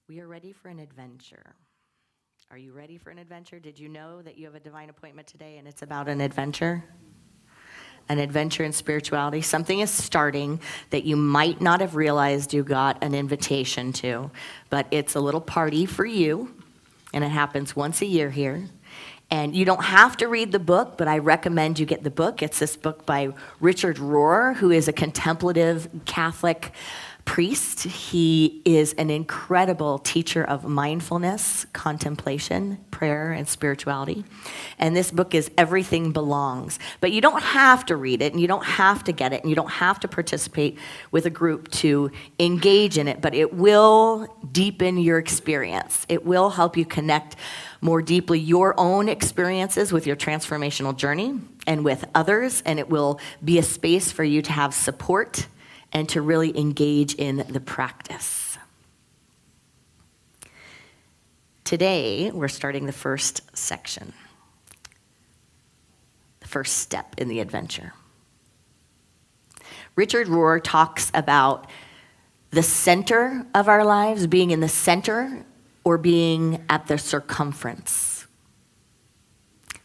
We are ready for an adventure. Are you ready for an adventure? Did you know that you have a divine appointment today and it's about an adventure? An adventure in spirituality. Something is starting that you might not have realized you got an invitation to, but it's a little party for you, and it happens once a year here. And you don't have to read the book, but I recommend you get the book. It's this book by Richard Rohr, who is a contemplative Catholic priest. He is an incredible teacher of mindfulness, contemplation, prayer, and spirituality. And this book is Everything Belongs. But you don't have to read it, and you don't have to get it, and you don't have to participate with a group to engage in it, but it will deepen your experience. It will help you connect more deeply your own experiences with your transformational journey and with others, and it will be a space for you to have support and to really engage in the practice. Today, we're starting the first section, the first step in the adventure. Richard Rohr talks about the center of our lives, being in the center or being at the circumference.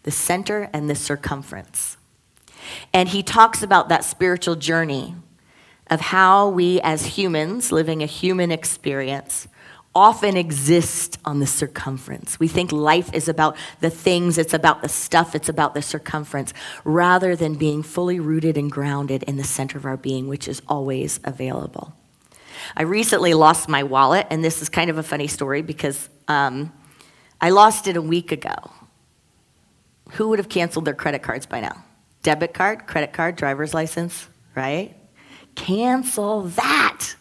The center and the circumference. And he talks about that spiritual journey of how we as humans, living a human experience, often exist on the circumference. We think life is about the things, it's about the stuff, it's about the circumference, rather than being fully rooted and grounded in the center of our being, which is always available. I recently lost my wallet, and this is kind of a funny story because I lost it a week ago. Who would have canceled their credit cards by now? Debit card, credit card, driver's license, right? Cancel that.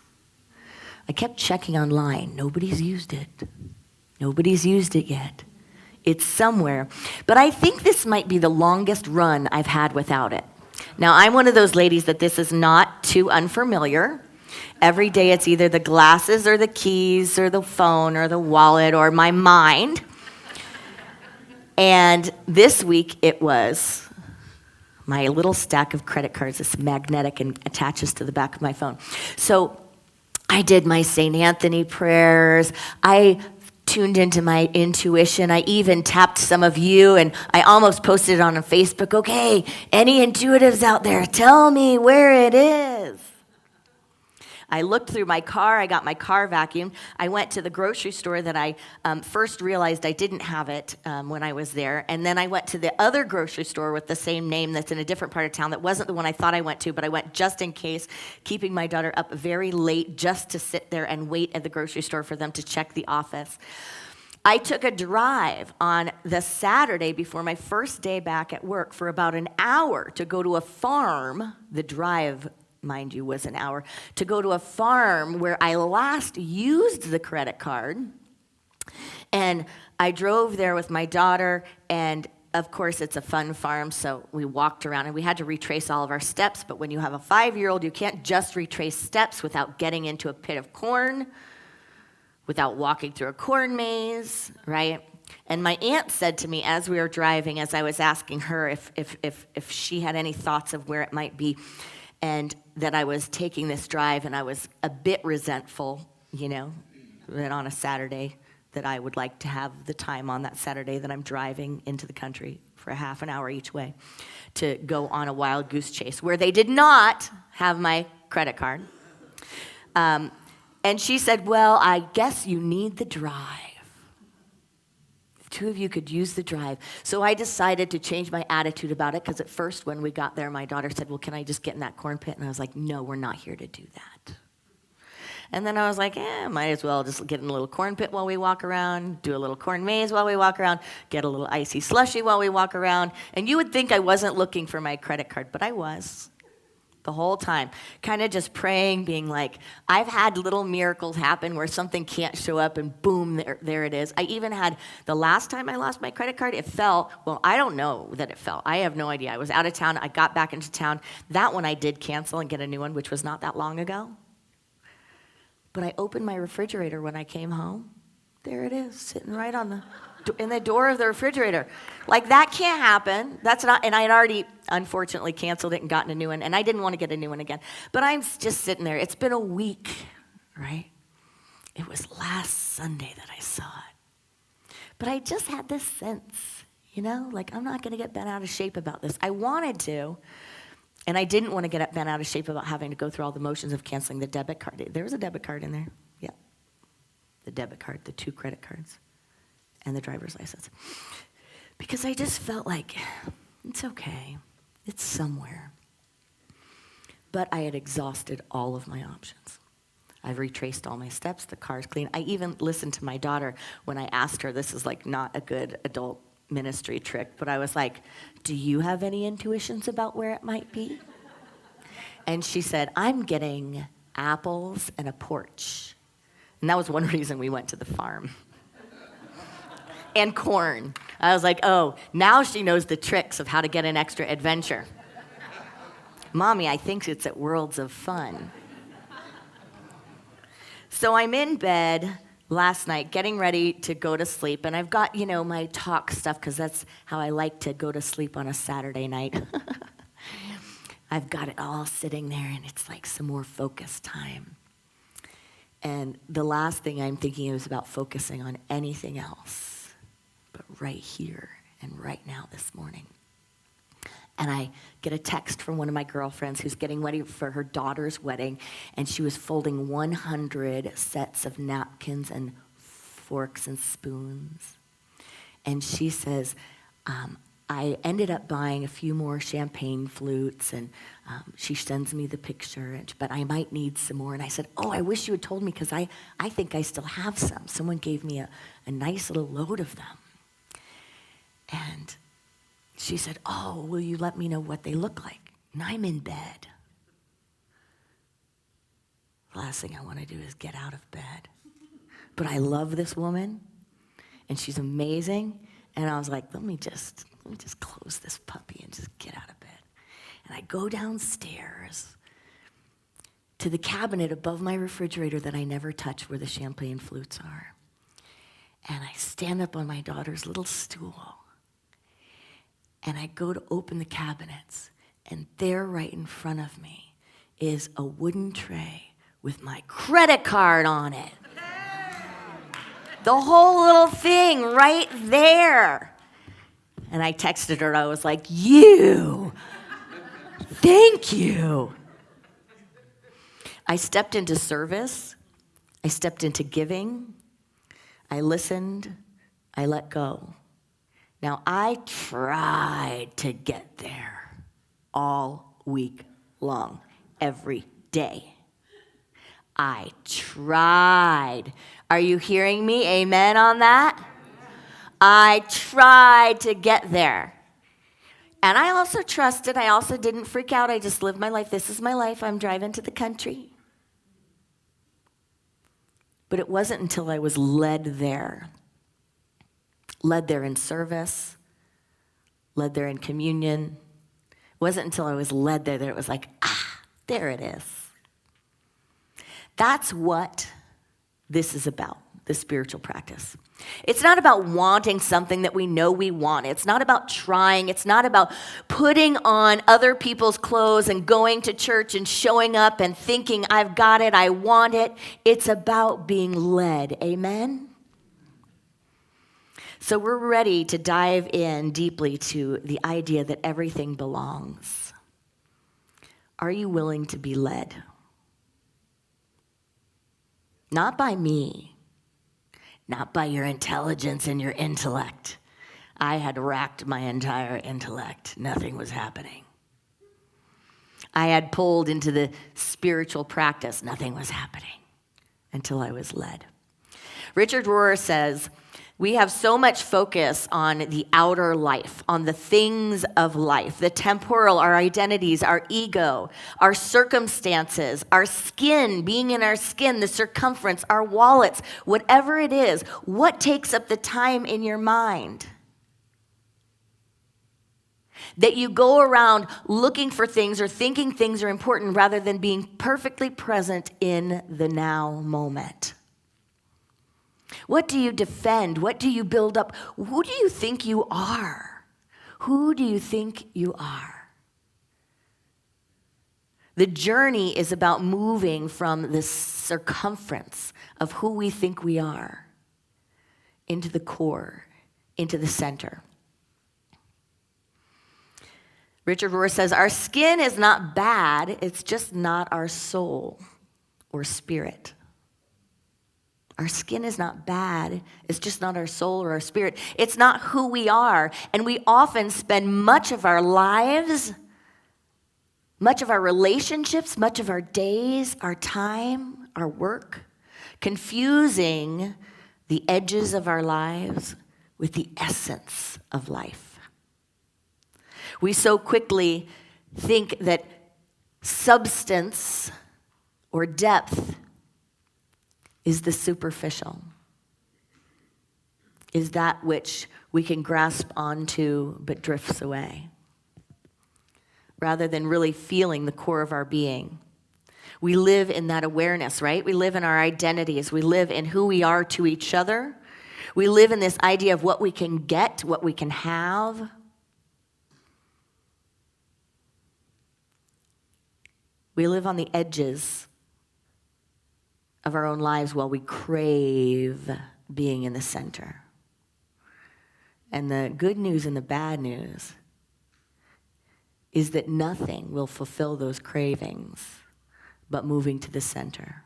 I kept checking online. Nobody's used it. Nobody's used it yet. It's somewhere. But I think this might be the longest run I've had without it. Now, I'm one of those ladies that this is not too unfamiliar. Every day it's either the glasses or the keys or the phone or the wallet or my mind. And this week it was my little stack of credit cards. It's magnetic and attaches to the back of my phone. So I did my St. Anthony prayers. I tuned into my intuition. I even tapped some of you, and I almost posted it on Facebook. Okay, any intuitives out there, tell me where it is. I looked through my car. I got my car vacuumed. I went to the grocery store that I first realized I didn't have it when I was there. And then I went to the other grocery store with the same name that's in a different part of town that wasn't the one I thought I went to, but I went just in case, keeping my daughter up very late just to sit there and wait at the grocery store for them to check the office. I took a drive on the Saturday before my first day back at work for about an hour to go to a farm. The drive, mind you, was an hour, to go to a farm where I last used the credit card. And I drove there with my daughter, and of course it's a fun farm, so we walked around and we had to retrace all of our steps, but when you have a 5-year-old, you can't just retrace steps without getting into a pit of corn, without walking through a corn maze, right? And my aunt said to me as we were driving, as I was asking her if she had any thoughts of where it might be, and that I was taking this drive, and I was a bit resentful, that on a Saturday that I would like to have the time on that Saturday that I'm driving into the country for a half an hour each way to go on a wild goose chase where they did not have my credit card. And she said, well, I guess you need the drive. Two of you could use the drive. So I decided to change my attitude about it, because at first when we got there, my daughter said, well, can I just get in that corn pit? And I was like, no, we're not here to do that. And then I was like, might as well just get in a little corn pit while we walk around, do a little corn maze while we walk around, get a little icy slushy while we walk around. And you would think I wasn't looking for my credit card, but I was. The whole time, kind of just praying, being like, I've had little miracles happen where something can't show up and boom, there it is. I even had, the last time I lost my credit card, it fell. Well, I don't know that it fell. I have no idea. I was out of town. I got back into town. That one I did cancel and get a new one, which was not that long ago. But I opened my refrigerator when I came home. There it is, sitting right on in the door of the refrigerator. Like, that can't happen. That's not, and I had already, unfortunately, canceled it and gotten a new one, and I didn't want to get a new one again. But I'm just sitting there. It's been a week, right? It was last Sunday that I saw it. But I just had this sense, like I'm not going to get bent out of shape about this. I wanted to, and I didn't want to get bent out of shape about having to go through all the motions of canceling the debit card. There was a debit card in there. Yeah. The debit card, the 2 credit cards, and the driver's license. Because I just felt like it's okay. It's somewhere. But I had exhausted all of my options. I've retraced all my steps. The car's clean. I even listened to my daughter when I asked her, this is like not a good adult ministry trick, but I was like, do you have any intuitions about where it might be? And she said, I'm getting apples and a porch. And that was one reason we went to the farm. And corn. I was like, oh, now she knows the tricks of how to get an extra adventure. Mommy, I think it's at Worlds of Fun. So I'm in bed last night getting ready to go to sleep, and I've got, my talk stuff, because that's how I like to go to sleep on a Saturday night. I've got it all sitting there, and it's like some more focus time. And the last thing I'm thinking is about focusing on anything else, but right here and right now this morning. And I get a text from one of my girlfriends who's getting ready for her daughter's wedding, and she was folding 100 sets of napkins and forks and spoons. And she says, I ended up buying a few more champagne flutes, and she sends me the picture, but I might need some more. And I said, oh, I wish you had told me, because I think I still have some. Someone gave me a nice little load of them. And she said, oh, will you let me know what they look like? And I'm in bed. The last thing I want to do is get out of bed. But I love this woman, and she's amazing. And I was like, let me just close this puppy and just get out of bed. And I go downstairs to the cabinet above my refrigerator that I never touch, where the champagne flutes are. And I stand up on my daughter's little stool. And I go to open the cabinets, and there right in front of me is a wooden tray with my credit card on it. The whole little thing right there. And I texted her, I was like, thank you. I stepped into service. I stepped into giving. I listened. I let go. Now, I tried to get there all week long, every day. I tried. Are you hearing me? Amen on that? I tried to get there. And I also trusted. I also didn't freak out. I just lived my life. This is my life. I'm driving to the country. But it wasn't until I was led there in service, led there in communion. It wasn't until I was led there that it was like, there it is. That's what this is about, the spiritual practice. It's not about wanting something that we know we want. It's not about trying. It's not about putting on other people's clothes and going to church and showing up and thinking, I've got it, I want it. It's about being led. Amen? So we're ready to dive in deeply to the idea that everything belongs. Are you willing to be led? Not by me, not by your intelligence and your intellect. I had racked my entire intellect. Nothing was happening. I had pulled into the spiritual practice. Nothing was happening until I was led. Richard Rohr says, we have so much focus on the outer life, on the things of life, the temporal, our identities, our ego, our circumstances, our skin, being in our skin, the circumference, our wallets, whatever it is. What takes up the time in your mind? That you go around looking for things or thinking things are important rather than being perfectly present in the now moment. What do you defend? What do you build up? Who do you think you are? Who do you think you are? The journey is about moving from the circumference of who we think we are into the core, into the center. Richard Rohr says, our skin is not bad, it's just not our soul or spirit. Our skin is not bad, it's just not our soul or our spirit. It's not who we are, and we often spend much of our lives, much of our relationships, much of our days, our time, our work, confusing the edges of our lives with the essence of life. We so quickly think that substance or depth is the superficial, is that which we can grasp onto but drifts away, rather than really feeling the core of our being. We live in that awareness, right? We live in our identities. We live in who we are to each other. We live in this idea of what we can get, what we can have. We live on the edges of our own lives while we crave being in the center. And the good news and the bad news is that nothing will fulfill those cravings but moving to the center.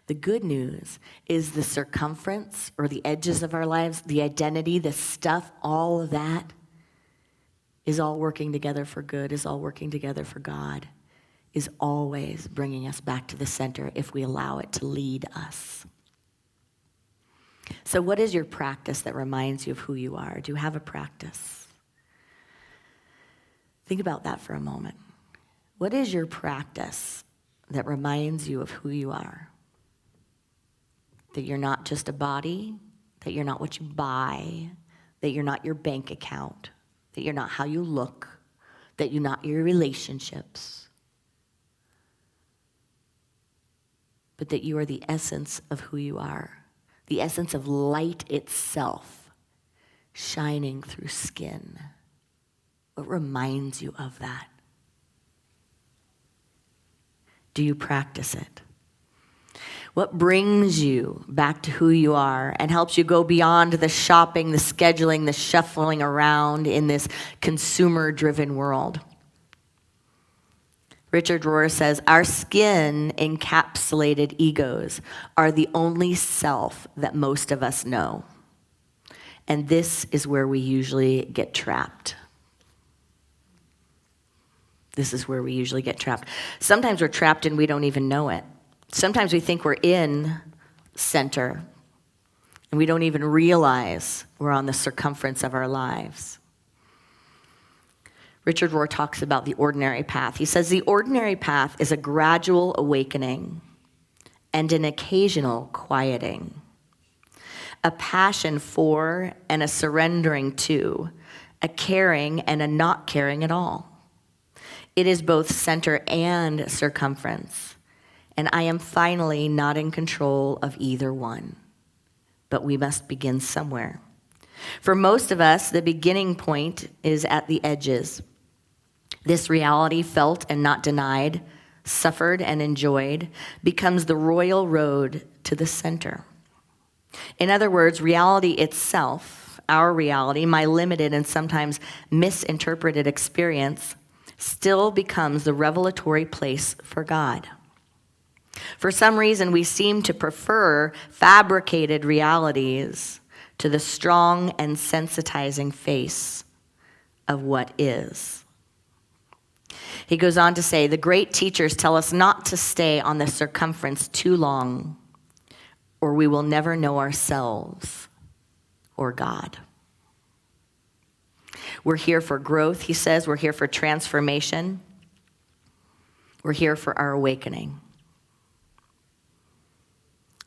The good news is the circumference or the edges of our lives, the identity, the stuff, all of that is all working together for good, is all working together for God, is always bringing us back to the center if we allow it to lead us. So what is your practice that reminds you of who you are? Do you have a practice? Think about that for a moment. What is your practice that reminds you of who you are? That you're not just a body, that you're not what you buy, that you're not your bank account, that you're not how you look, that you're not your relationships, but that you are the essence of who you are, the essence of light itself shining through skin. What reminds you of that? Do you practice it? What brings you back to who you are and helps you go beyond the shopping, the scheduling, the shuffling around in this consumer-driven world? Richard Rohr says, our skin-encapsulated egos are the only self that most of us know. And this is where we usually get trapped. This is where we usually get trapped. Sometimes we're trapped and we don't even know it. Sometimes we think we're in center and we don't even realize we're on the circumference of our lives. Richard Rohr talks about the ordinary path. He says the ordinary path is a gradual awakening and an occasional quieting, a passion for and a surrendering to, a caring and a not caring at all. It is both center and circumference, and I am finally not in control of either one. But we must begin somewhere. For most of us, the beginning point is at the edges. This reality, felt and not denied, suffered and enjoyed, becomes the royal road to the center. In other words, reality itself, our reality, my limited and sometimes misinterpreted experience, still becomes the revelatory place for God. For some reason, we seem to prefer fabricated realities to the strong and sensitizing face of what is. He goes on to say, the great teachers tell us not to stay on the circumference too long, or we will never know ourselves or God. We're here for growth, he says. We're here for transformation. We're here for our awakening.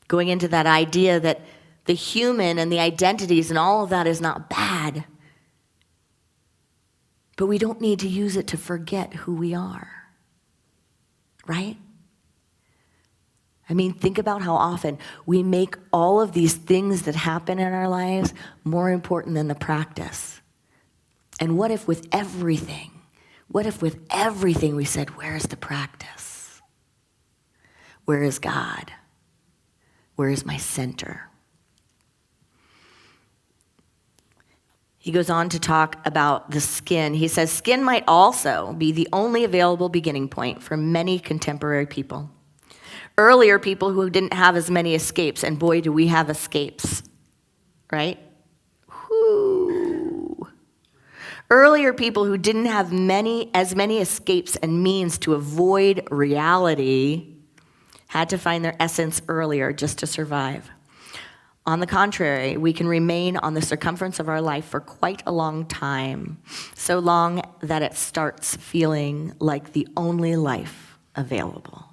Going into that idea that the human and the identities and all of that is not bad, but we don't need to use it to forget who we are, right? I mean, think about how often we make all of these things that happen in our lives more important than the practice. And what if with everything What if with everything we said, where's the practice? Where is God? Where is my center? He goes on to talk about the skin. He says, skin might also be the only available beginning point for many contemporary people. Earlier people who didn't have as many escapes, and boy, do we have escapes, right? Whoo. Earlier people who didn't have as many escapes and means to avoid reality had to find their essence earlier just to survive. On the contrary, we can remain on the circumference of our life for quite a long time, so long that it starts feeling like the only life available.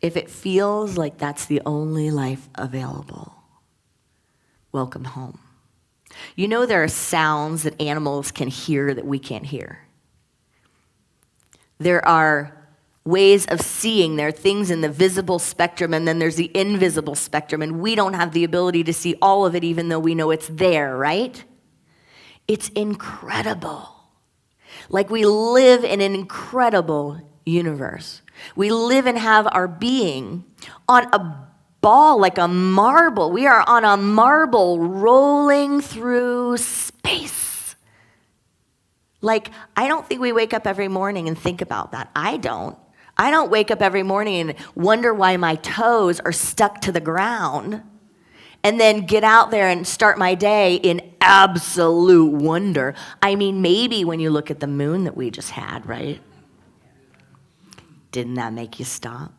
If it feels like that's the only life available, welcome home. You know there are sounds that animals can hear that we can't hear. There are ways of seeing. There are things in the visible spectrum, and then there's the invisible spectrum, and we don't have the ability to see all of it even though we know it's there, right? It's incredible. Like we live in an incredible universe. We live and have our being on a ball like a marble. We are on a marble rolling through space. Like, I don't think we wake up every morning and think about that. I don't wake up every morning and wonder why my toes are stuck to the ground and then get out there and start my day in absolute wonder. I mean, maybe when you look at the moon that we just had, right? Didn't that make you stop?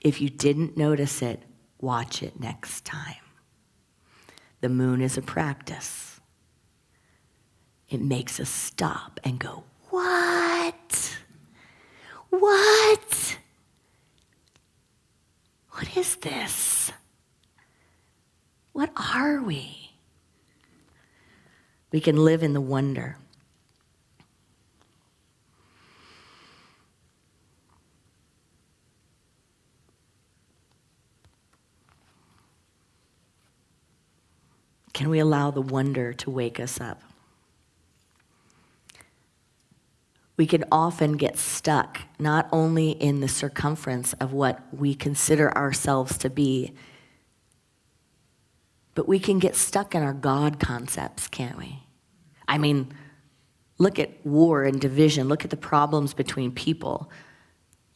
If you didn't notice it, watch it next time. The moon is a practice. It makes us stop and go, what? What? What is this? What are we? We can live in the wonder. Can we allow the wonder to wake us up? We can often get stuck not only in the circumference of what we consider ourselves to be, but we can get stuck in our God concepts, can't we? I mean, look at war and division. Look at the problems between people.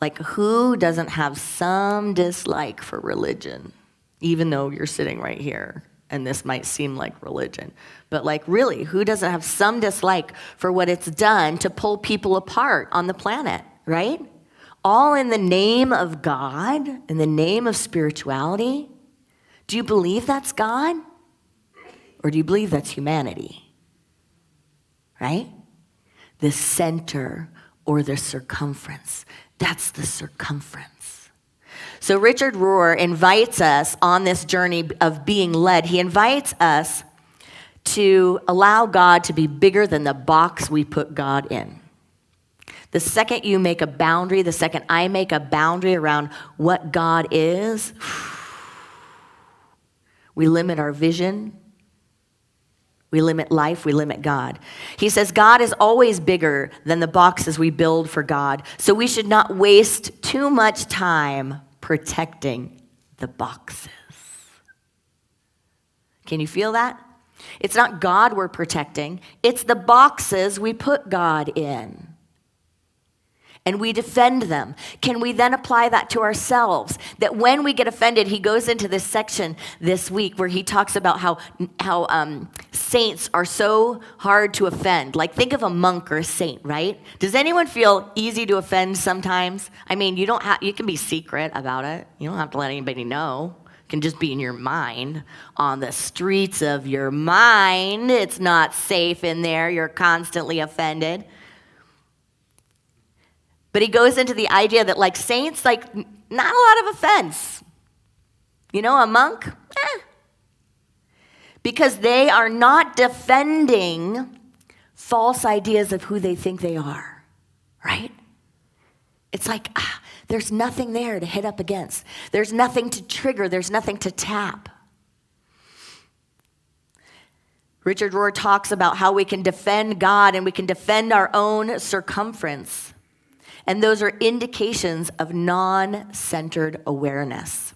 Like, who doesn't have some dislike for religion, even though you're sitting right here? And this might seem like religion. But like, really, who doesn't have some dislike for what it's done to pull people apart on the planet, right? All in the name of God, in the name of spirituality. Do you believe that's God? Or do you believe that's humanity? Right? The center or the circumference. That's the circumference. So Richard Rohr invites us on this journey of being led. He invites us to allow God to be bigger than the box we put God in. The second you make a boundary, the second I make a boundary around what God is, we limit our vision, we limit life, we limit God. He says God is always bigger than the boxes we build for God, so we should not waste too much time protecting the boxes. Can you feel that? It's not God we're protecting, it's the boxes we put God in. And we defend them. Can we then apply that to ourselves? That when we get offended, he goes into this section this week where he talks about how saints are so hard to offend. Like, think of a monk or a saint, right? Does anyone feel easy to offend sometimes? I mean, you can be secret about it. You don't have to let anybody know. It can just be in your mind. On the streets of your mind, it's not safe in there. You're constantly offended. But he goes into the idea that, like, saints, like, not a lot of offense. You know, a monk, because they are not defending false ideas of who they think they are, right? It's like, there's nothing there to hit up against. There's nothing to trigger. There's nothing to tap. Richard Rohr talks about how we can defend God and we can defend our own circumference. And those are indications of non-centered awareness.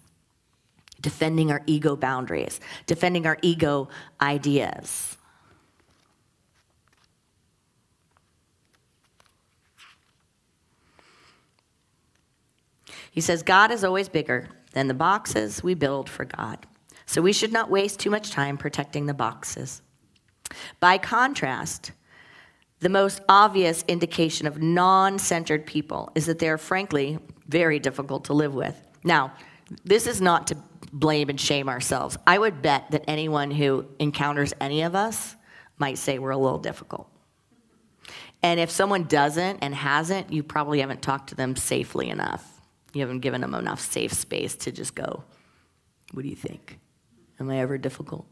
Defending our ego boundaries, defending our ego ideas. He says, God is always bigger than the boxes we build for God. So we should not waste too much time protecting the boxes. By contrast, the most obvious indication of non-centered people is that they're frankly very difficult to live with. Now, this is not to blame and shame ourselves. I would bet that anyone who encounters any of us might say we're a little difficult. And if someone doesn't and hasn't, you probably haven't talked to them safely enough. You haven't given them enough safe space to just go, what do you think? Am I ever difficult?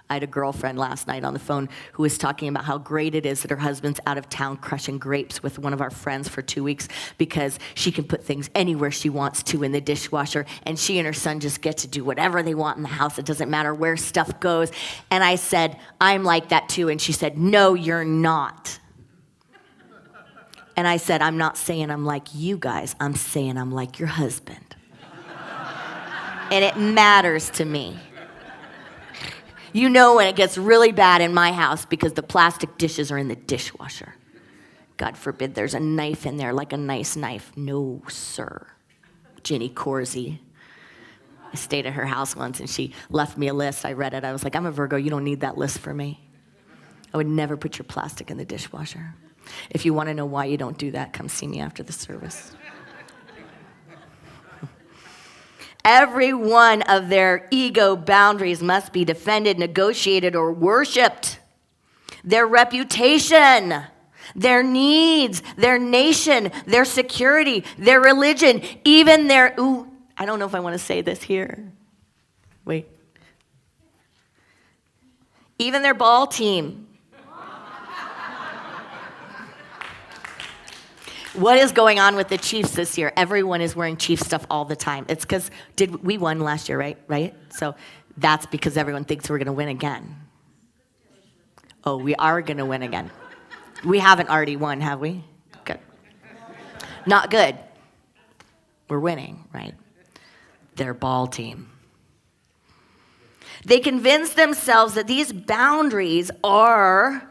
I had a girlfriend last night on the phone who was talking about how great it is that her husband's out of town crushing grapes with one of our friends for 2 weeks because she can put things anywhere she wants to in the dishwasher, and she and her son just get to do whatever they want in the house. It doesn't matter where stuff goes. And I said, I'm like that too. And she said, no, you're not. And I said, I'm not saying I'm like you guys. I'm saying I'm like your husband. And it matters to me. You know when it gets really bad in my house because the plastic dishes are in the dishwasher. God forbid there's a knife in there, like a nice knife. No, sir. Ginny Corsi. I stayed at her house once and she left me a list. I read it. I was like, I'm a Virgo. You don't need that list for me. I would never put your plastic in the dishwasher. If you want to know why you don't do that, come see me after the service. Every one of their ego boundaries must be defended, negotiated, or worshiped. Their reputation, their needs, their nation, their security, their religion, even their, I don't know if I want to say this here. Wait. Even their ball team. What is going on with the Chiefs this year? Everyone is wearing Chiefs stuff all the time. It's because we won last year, right? So that's because everyone thinks we're going to win again. Oh, we are going to win again. We haven't already won, have we? Good. Not good. We're winning, right? Their ball team. They convince themselves that these boundaries are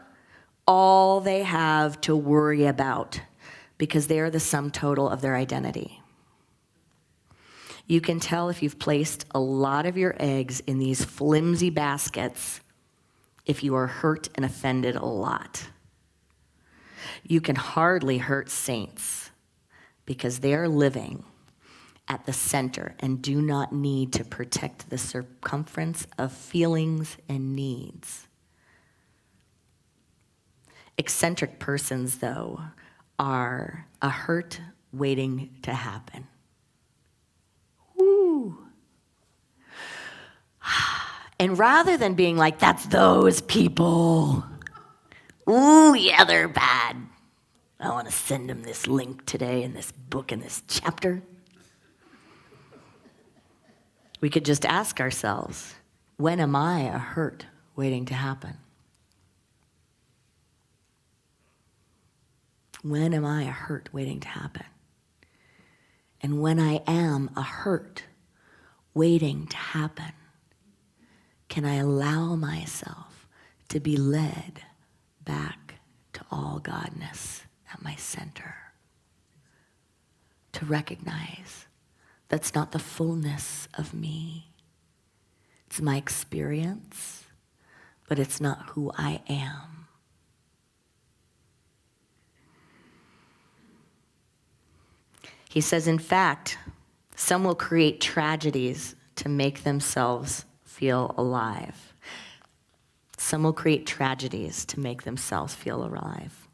all they have to worry about, because they are the sum total of their identity. You can tell if you've placed a lot of your eggs in these flimsy baskets if you are hurt and offended a lot. You can hardly hurt saints because they are living at the center and do not need to protect the circumference of feelings and needs. Eccentric persons, though, are a hurt waiting to happen. Woo. And rather than being like, that's those people. Ooh, yeah, they're bad. I want to send them this link today in this book in this chapter. We could just ask ourselves, when am I a hurt waiting to happen? When am I a hurt waiting to happen? And when I am a hurt waiting to happen, can I allow myself to be led back to all Godness at my center? To recognize that's not the fullness of me. It's my experience, but it's not who I am. He says, in fact, some will create tragedies to make themselves feel alive. Some will create tragedies to make themselves feel alive.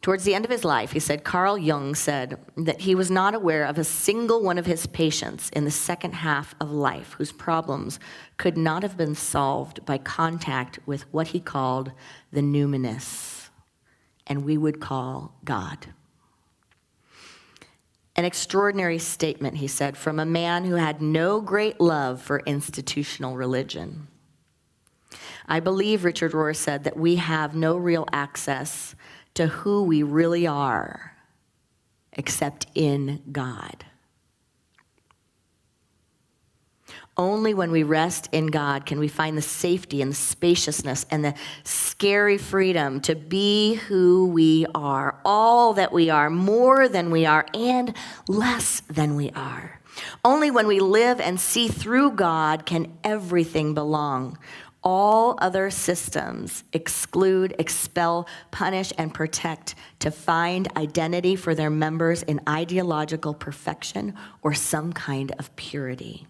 Towards the end of his life, he said, Carl Jung said that he was not aware of a single one of his patients in the second half of life whose problems could not have been solved by contact with what he called the numinous, and we would call God. An extraordinary statement, he said, from a man who had no great love for institutional religion. I believe Richard Rohr said that we have no real access to who we really are except in God. Only when we rest in God can we find the safety and the spaciousness and the scary freedom to be who we are, all that we are, more than we are, and less than we are. Only when we live and see through God can everything belong. All other systems exclude, expel, punish, and protect to find identity for their members in ideological perfection or some kind of purity.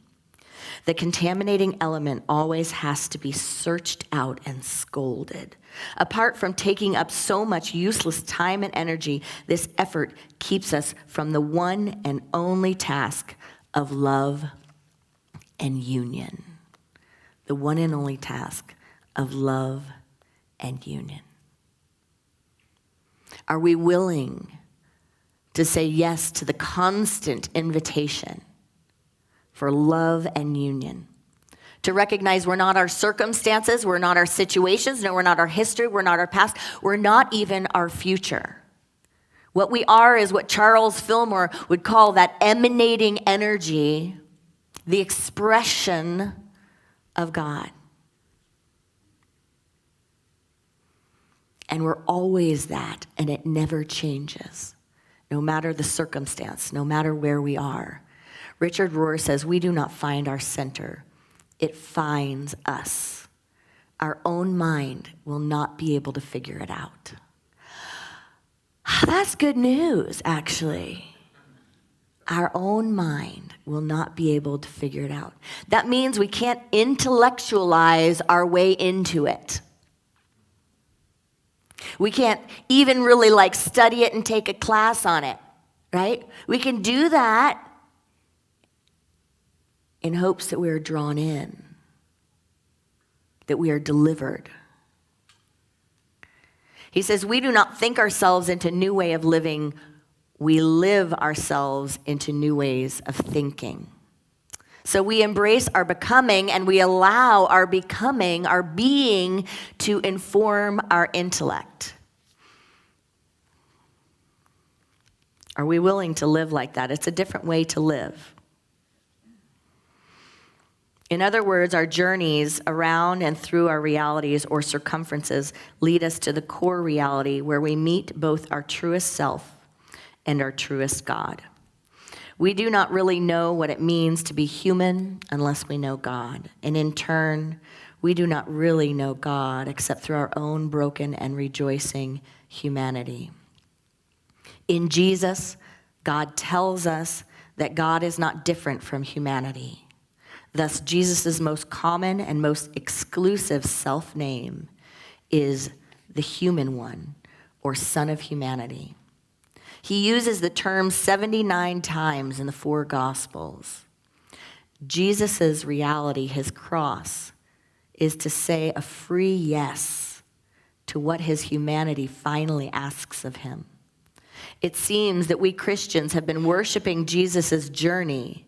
The contaminating element always has to be searched out and scolded. Apart from taking up so much useless time and energy, this effort keeps us from the one and only task of love and union. The one and only task of love and union. Are we willing to say yes to the constant invitation for love and union? To recognize we're not our circumstances, we're not our situations, no, we're not our history, we're not our past, we're not even our future. What we are is what Charles Fillmore would call that emanating energy, the expression of God. And we're always that, and it never changes, no matter the circumstance, no matter where we are. Richard Rohr says, we do not find our center, it finds us. Our own mind will not be able to figure it out. That's good news, actually. Our own mind will not be able to figure it out. That means we can't intellectualize our way into it. We can't even really study it and take a class on it, right? We can do that in hopes that we are drawn in, that we are delivered. He says, we do not think ourselves into a new way of living. We live ourselves into new ways of thinking. So we embrace our becoming and we allow our becoming, our being, to inform our intellect. Are we willing to live like that? It's a different way to live. In other words, our journeys around and through our realities or circumferences lead us to the core reality where we meet both our truest self and our truest God. We do not really know what it means to be human unless we know God. And in turn, we do not really know God except through our own broken and rejoicing humanity. In Jesus, God tells us that God is not different from humanity. Thus, Jesus' most common and most exclusive self-name is the human one, or Son of Humanity. He uses the term 79 times in the 4 Gospels. Jesus' reality, his cross, is to say a free yes to what his humanity finally asks of him. It seems that we Christians have been worshiping Jesus' journey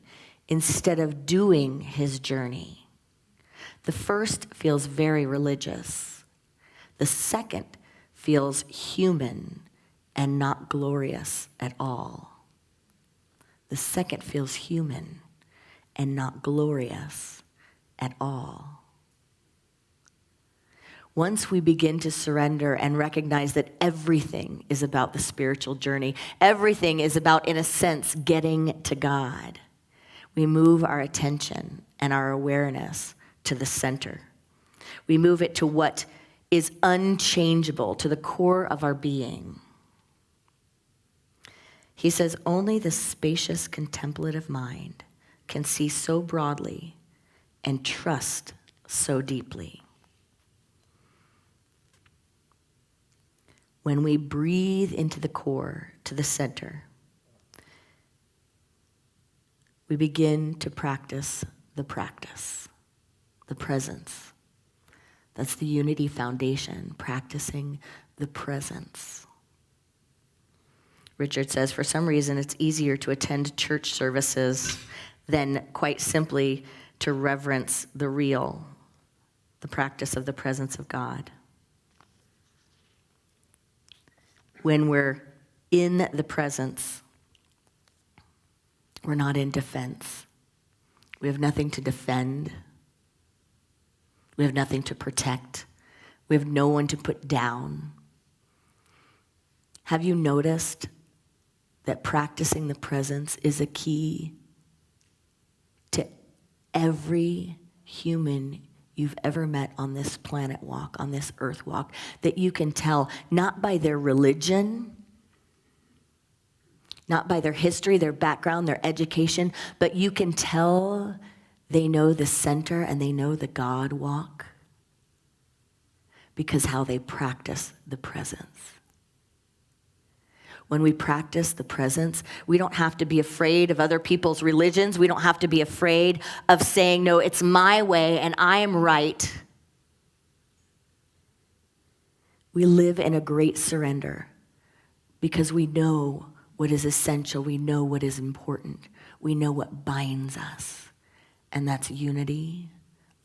instead of doing his journey. The first feels very religious. The second feels human and not glorious at all. The second feels human and not glorious at all. Once we begin to surrender and recognize that everything is about the spiritual journey, everything is about, in a sense, getting to God, we move our attention and our awareness to the center. We move it to what is unchangeable, to the core of our being. He says, only the spacious contemplative mind can see so broadly and trust so deeply. When we breathe into the core, to the center, we begin to practice, the presence. That's the unity foundation, practicing the presence. Richard says, for some reason, it's easier to attend church services than quite simply to reverence the real. the practice of the presence of God. When we're in the presence, we're not in defense. We have nothing to defend. We have nothing to protect. We have no one to put down. Have you noticed that practicing the presence is a key to every human you've ever met on this planet walk, on this earth walk, that you can tell not by their religion, not by their history, their background, their education, but you can tell they know the center and they know the God walk because how they practice the presence. When we practice the presence, we don't have to be afraid of other people's religions. We don't have to be afraid of saying, no, it's my way and I am right. We live in a great surrender because we know what is essential. We know what is important. We know what binds us. And that's unity,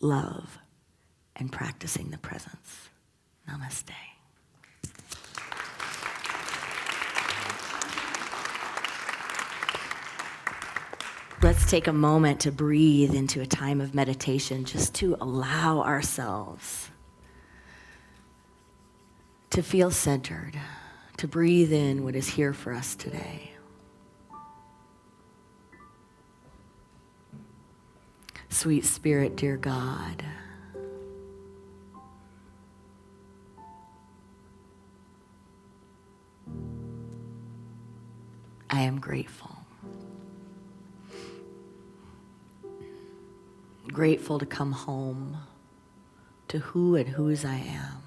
love, and practicing the presence. Namaste. Let's take a moment to breathe into a time of meditation, just to allow ourselves to feel centered, to breathe in what is here for us today. Sweet Spirit, dear God, I am grateful. Grateful to come home to who and whose I am.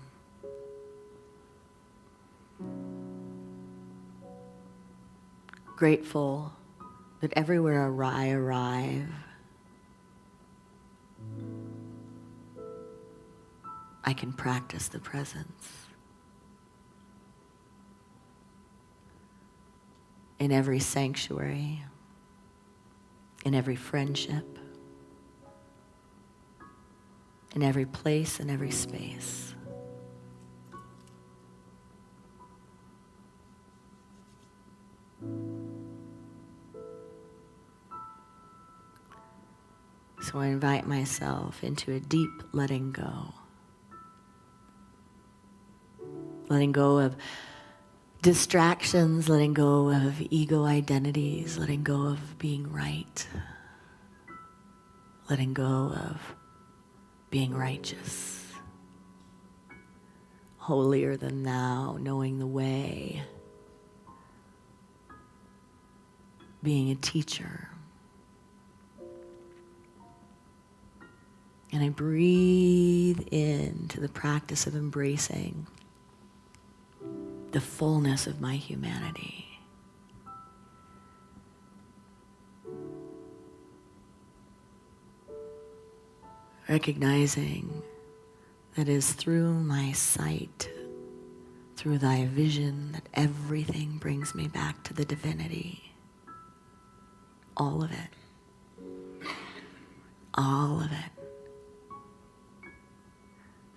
Grateful that everywhere I arrive, I can practice the presence. In every sanctuary, in every friendship, in every place, in every space. So I invite myself into a deep letting go. Letting go of distractions, letting go of ego identities, letting go of being right, letting go of being righteous, holier than thou, knowing the way, being a teacher. And I breathe into the practice of embracing the fullness of my humanity. Recognizing that it is through my sight, through thy vision, that everything brings me back to the divinity. All of it. All of it.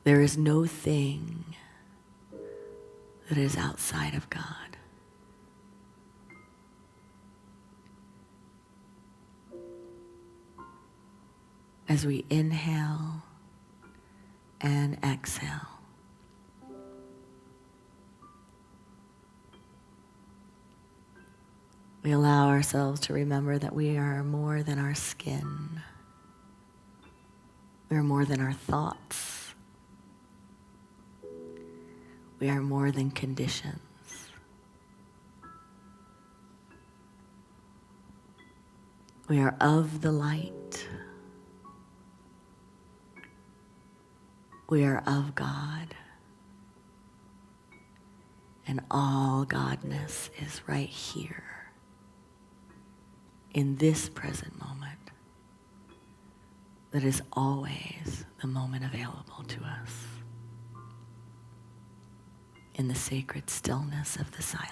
There is no thing that is outside of God. As we inhale and exhale, we allow ourselves to remember that we are more than our skin. We are more than our thoughts. We are more than conditions. We are of the light. We are of God. And all Godness is right here, in this present moment, that is always the moment available to us, in the sacred stillness of the silence.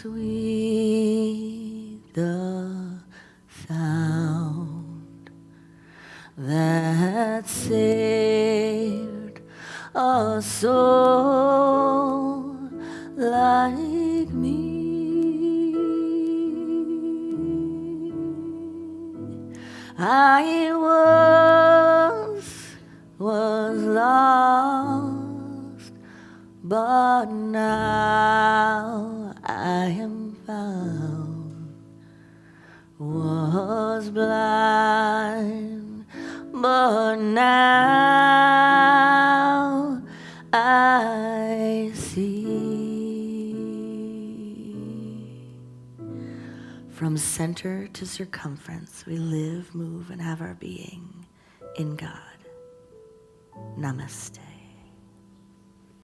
sweet the sound that saved a soul like me. I was lost, but now I am found. Was blind, but now I see. From center to circumference, we live, move, and have our being in God. Namaste.